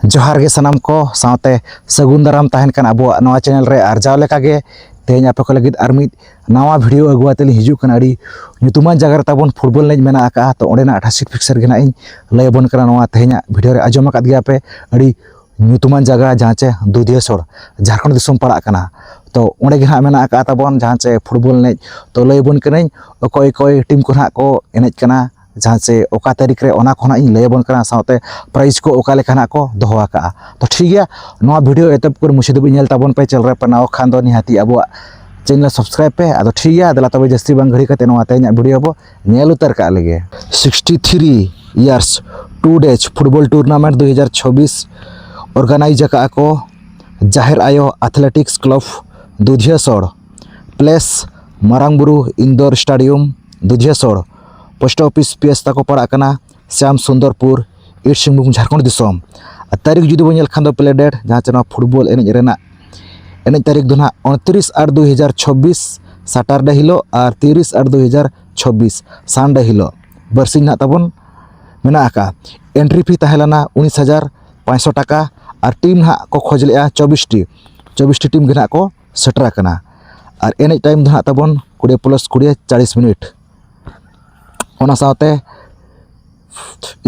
जोहार गे सनाम को साथे सगुन दाराम तहन कान अबो नवा चैनल रे आरजाव लेका गे तेज आपे को लगिद आर मिद नवा वीडियो अगुआते हिजू कन अड़ी ᱧᱩᱛᱩᱢᱟᱱ ᱡᱟᱭᱜᱟ ᱛᱟᱵᱚᱱ ᱯᱷᱩᱴᱵᱚᱞ ᱮᱱᱮᱡ ᱢᱮᱱᱟᱜ ᱟᱠᱟᱜᱼᱟ ᱛᱚ ᱚᱸᱰᱮᱱᱟᱜ ᱴᱷᱟᱥᱤᱠ ᱯᱤᱠᱪᱟᱨ ᱜᱮ ᱱᱟᱜ ᱤᱧ ᱞᱟᱹᱭ ᱟᱵᱚᱱ ᱠᱟᱱᱟ ᱱᱚᱣᱟ ᱛᱮᱦᱮᱧᱟᱜ ᱵᱷᱤᱰᱤᱭᱳ ᱨᱮ ᱟᱸᱡᱚᱢ ᱟᱠᱟᱫ ᱜᱮᱭᱟ ᱯᱮ ᱟᱹᱰᱤ ᱧᱩᱛᱩᱢᱟᱱ ᱡᱟᱭᱜᱟ ᱡᱟᱦᱟᱸ ᱪᱮ ᱫᱩᱫᱷᱤᱭᱟᱹᱥᱚᱲ ᱡᱷᱟᱲᱠᱷᱚᱸᱰ ᱫᱤᱥᱚᱢ ᱯᱟᱲᱟᱜ ᱠᱟᱱᱟ तो ओंडे गे हाँ मेना आका ताबोन जहाँ से फुटबॉल एनेज तो लैबन करें अकय अकय टीम को हाँ को एनेज कना जहाँ से ओका तारीख रे ओना खोना इन लैबन कना साथे प्राइज को ओका लेखा को दोहो आका तो ठीक गया नवा वीडियो एतब कर मुचाद नेल ताबोन पे चल रे पनाव खान दो निहाती अब चैनल सब्सक्राइब पे आदो ठीक गया दला तबे जस्ती बांग घड़ी कते नवा तेज वीडियो बो नेल उतर का लगे 63 years 2 days football tournament 2026 organise का को जाहिर आयो athletics club Dudhiasor place Marangburu indoor stadium Dudhiasor post office PS ताको पड़ा श्याम सुंदरपुर ईस्ट सिंहभूम झारखंड दिसोम तारीख जुदी बो नेल खान दो प्ले डेट जहाँ चेना फुटबॉल एनेज रेना एनेज तारीख दो ना 29/8/2026 सैटरडे हिलो और 30/8/2026 संडे हिलो बरसिंग ना ताबन मेना आका एंट्री फी तहलाना 19,500 टाका और टीम ना को खोज लेआ 24 टी टीम के ना को सेटरा कना और एनेज टाइम दो ताबन 20+20 40 मिनट ओना साथे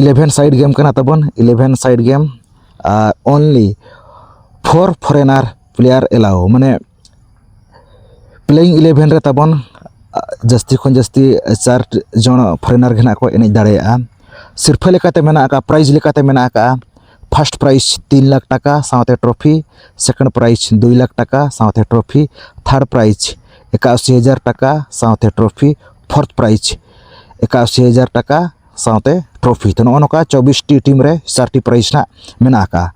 11 साइड गेम कना ताबन 11 साइड गेम और ओनली 4 फॉरेनर प्लेयर एलाउ माने प्लेइंग 11 रे ताबन जस्ती खन जस्ती 4 जन फॉरेनर घना को एनेज दाड़ेया सिरफा लेकाते मेना आका प्राइज लेकाते मेना आका फर्स्ट प्राइज 3 लाख टाका साथे ट्रॉफी सेकंड प्राइज 2 लाख टाका साथे ट्रॉफी थर्ड प्राइज 81,000 टाका साथे ट्रॉफी फोर्थ प्राइज 81,000 टाका साथे ट्रॉफी तो नोका 24 टी टीम रे 4 टी प्राइज ना मेना आका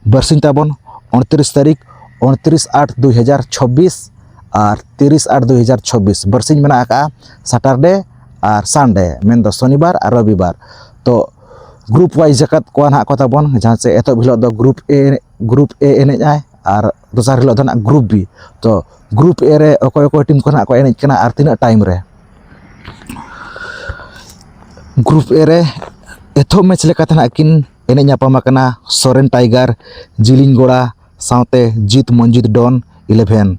बरसिंग ताबन 29 तारीख 29/8/2026 और 30/8/2026 बरसिंग मेना आका सैटरडे और संडे मेन दो शनिवार और रविवार तो ग्रुप वाइज जगत को ना को ताबन जहाँ से एतो हिलो दो ग्रुप ए एनेज आय और दोसर हिलो ना ग्रुप बी तो ग्रुप ए रे अकय अकय टीम को ना को एनेज कना और तीना टाइम रे ग्रुप ए रे एथो मैच लेकाते ना किन एनेज नापामा कना सोरेन टाइगर जिलिंगोड़ा साथे जीत मंजित डॉन 11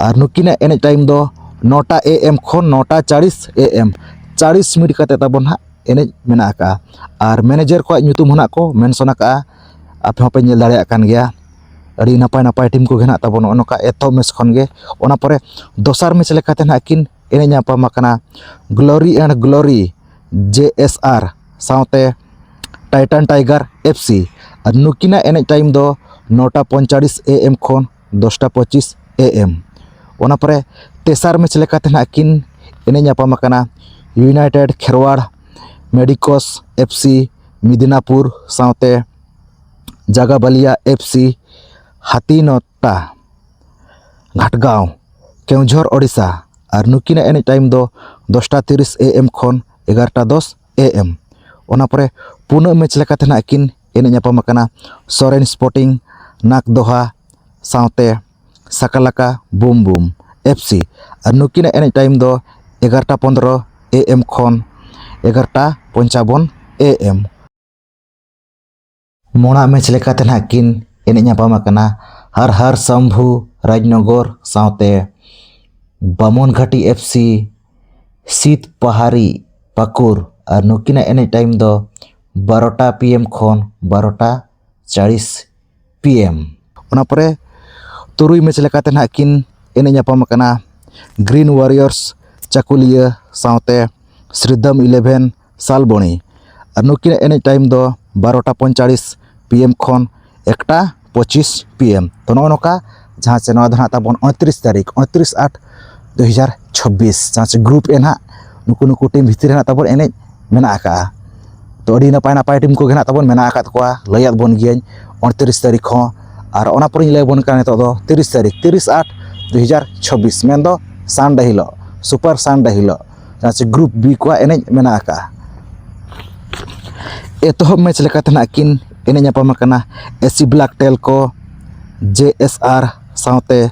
और नुकिना एनेज टाइम दो 9टा AM खन 9:40 AM 40 मिनट कते ताबन हा एनेज मेना आका और मैनेजर को ᱧᱩᱛᱩᱢ होना को मेंशन आका आपे होपे नेल दाड़े आकान गया अड़ी नपाय नपाय टीम को घेना ताबन ओनका एतो मैच खन गे ओना परे दोसर मैच लेकाते ना किन एनेज नापामा कना ग्लोरी एंड ग्लोरी JSR साथे टाइटन टाइगर FC और नुकिना एनेज टाइम दो 9:45 AM खन 10:25 AM ओना परे तेसार मैच लेकाते ना किन एनेज नापामा कना United Kherwad medicos FC Midnapore साथे जागाबालिया FC हाथीनोटा घाटगांव केवझर ओडिशा और नुकिना एनेज टाइम दो 10:30 AM खन 11:10 AM ओना परे पुना मैच लेकाते ना किन एनेज नापामा कना सोरेन स्पोर्टिंग नाकदोहा साथे साकालाका बूम बूम FC और नुकिना एनेज टाइम दो 11:15 AM खन 11:55 AM मोना मैच लेकाते ना किन एनेज नापामा कना हर हर शंभू राजनगर साथे बामनघाटी FC शीत पहाड़ी पाकुर और नुकिना एनेज टाइम दो 12टा PM खन 12:40 PM ओना परे तुरुई मैच लेकाते ना किन एनेज नापामा कना ग्रीन वॉरियर्स चाकुलिया साथे श्रीदम 11 सालबणी और नुकिना एनेज टाइम दो 12:45 PM खन 1:25 PM तो नोका जहाँ से नवा ताबन 29 तारीख 29/8/2026 जहाँ से ग्रुप ए ना नुकु टीम भितर ना ताबन एनेज मेना आका तो अड़ी नपाय नपाय टीम को घेना ताबन मेना आका तकोआ लैयात बन गियाñ 29 तारीख हो और ओना पर लay बन का तो 30 तारीख 30/8/2026 मेन दो संडे हिलो सुपर संडे हिलो जहाँ से ग्रुप बी को एनेज मेना आका एतोहब मैच लेकाते ना किन एनेज नापामा कना SC ब्लैक टेल को JSR साथे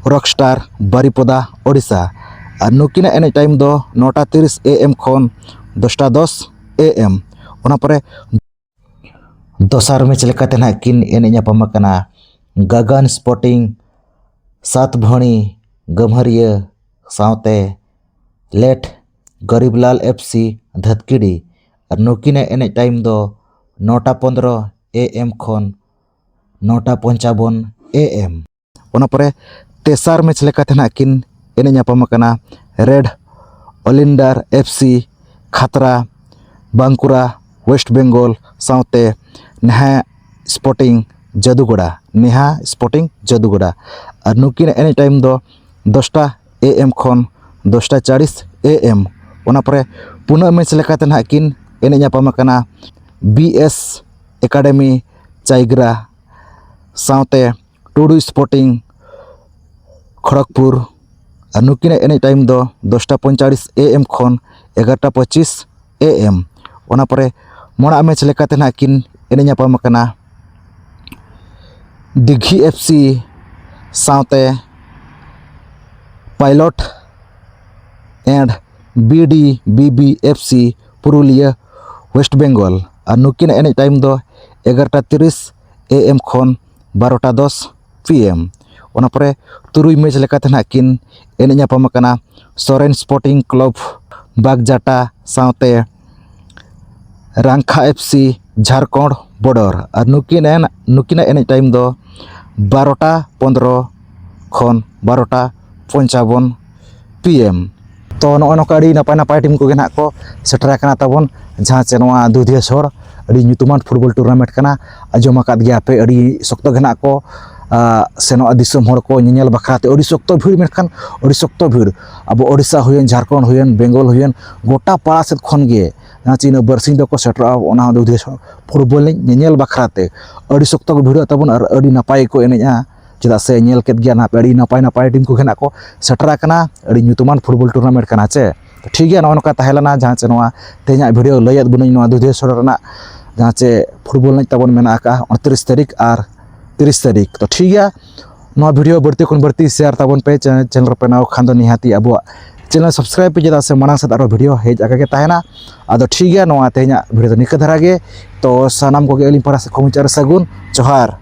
रॉकस्टार बारिपदा ओडिशा और नुकिना एनेज टाइम दो 9:30 AM खन 10:10 AM ओना परे दोसार मैच लेकाते ना किन एने ᱧᱟᱯᱟᱢ ᱟᱠᱟᱱᱟ गगन स्पोर्टिंग सात भणी गम्हरिया सावते लेट गरीबलाल एफसी धतकिड़ी और नुकिना एने टाइम दो 9:15 AM खन 9:55 AM ओना परे तेसार मैच लेकाते ना किन एने ᱧᱟᱯᱟᱢ आकाना रेड ओलिंडार एफसी खतरा बांकुरा वेस्ट बेंगल सावते नेहा स्पोर्टिंग जादूगोड़ा और नुकिन एनी टाइम दो 10टा AM खन 10:40 AM ओना परे पुना मैच लेकाते ना किन एने ᱧᱟᱯᱟᱢ आकाना BS एकाडेमी चाइग्रा सावते टुडू स्पोर्टिंग खड़गपुर और नुकिन एनी टाइम दो 10:45 AM खन 11:25 AM ओना परे मोड़ा मैच लेकाते ना किन एने ᱧᱟᱯᱟᱢ आकाना दिघी एफसी सावते pilot and BDBB Purulia West Bengal और नुकिन एने टाइम दो 11:30 AM खन 12:10 PM ओना परे तुरुई मैच लेकाते ना किन एने ᱧᱟᱯᱟᱢ आकाना सोरेन स्पोर्टिंग क्लब बागजाटा सावते रांखा एफसी झारखंड बॉर्डर और नुकिना एने टाइम दो 12:15 खन 12:55 PM तो नॉय नौका नपाय नपाय टीम को ना को सेटर तबन जहाँ चे दुधिया सर अड़ी ᱧᱩᱛᱩᱢᱟᱱ फुटबॉल टूर्नामेंट करना आजम गया पे अड़ी शक्त गेना को सेनो दिसम हर को ñeñel बखराते अड़ी शक्त भीड़ मेखान अड़ी शक्त भीड़ अब ओडिशा हुयन झारखंड हुयन बेंगल हुयन गोटा पाड़ा सेद खन गे जहाँ चे बरसिंग दो को सेटर दुधिया सर फुटबॉल ñeñel बखराते अड़ी शक्त को भीड़ तबन और अड़ी नपाय को एनेजा चेदा से ñel केद गया ना अड़ी नपाय नपाय टीम को गेना को सेटर अड़ी ᱧᱩᱛᱩᱢᱟᱱ फुटबॉल टूर्नामेंट करना चे ठीक है नौका तहलना जहाँ चे तेज भिडियो लैद बनी दुधिया सर जहाँ चे फुटबॉल तबन मेना 29 तारीख और 30 तारीख तो ठीक है भिडियो बढ़ती खन बढ़ती शेयर तबन पे चैनल पे नाव खान निहाती अब चैनल सब्सक्राइब पे चेदा से मांग से भिडियो हेज आगे तहना अब ठीक है तेज भिडियो निका धारा तो सानाम को अली पारा से खमुचार सगुन जोहार।